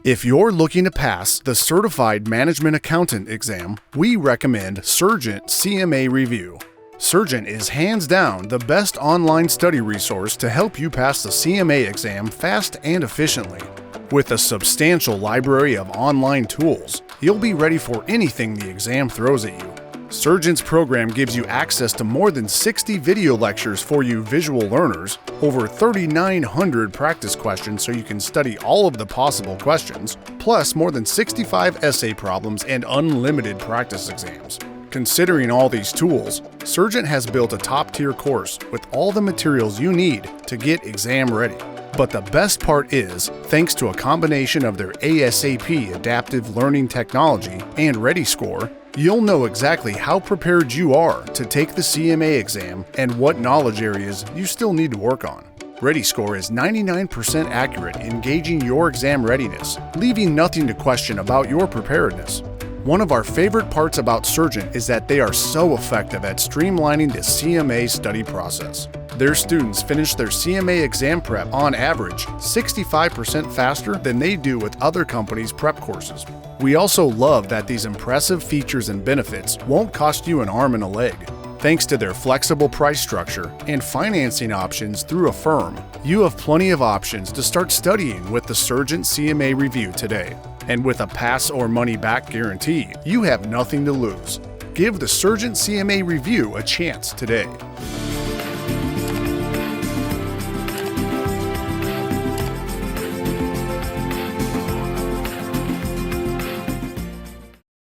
If you're looking to pass the Certified Management Accountant exam, we recommend Surgent CMA Review. Surgent is hands down the best online study resource to help you pass the CMA exam fast and efficiently. With a substantial library of online tools, you'll be ready for anything the exam throws at you. Surgent's program gives you access to more than 60 video lectures for you visual learners, over 3,900 practice questions so you can study all of the possible questions, plus more than 65 essay problems and unlimited practice exams. Considering all these tools, Surgent has built a top-tier course with all the materials you need to get exam ready. But the best part is, thanks to a combination of their A.S.A.P Adaptive learning technology and ReadySCORE, you'll know exactly how prepared you are to take the CMA exam and what knowledge areas you still need to work on. ReadySCORE is 99% accurate in gauging your exam readiness, leaving nothing to question about your preparedness. One of our favorite parts about Surgent is that they are so effective at streamlining the CMA study process. Their students finish their CMA exam prep on average 65% faster than they do with other companies' prep courses. We also love that these impressive features and benefits won't cost you an arm and a leg. Thanks to their flexible price structure and financing options through a firm, you have plenty of options to start studying with the Surgent CMA Review today. And with a pass or money back guarantee, you have nothing to lose. Give the Surgent CMA Review a chance today.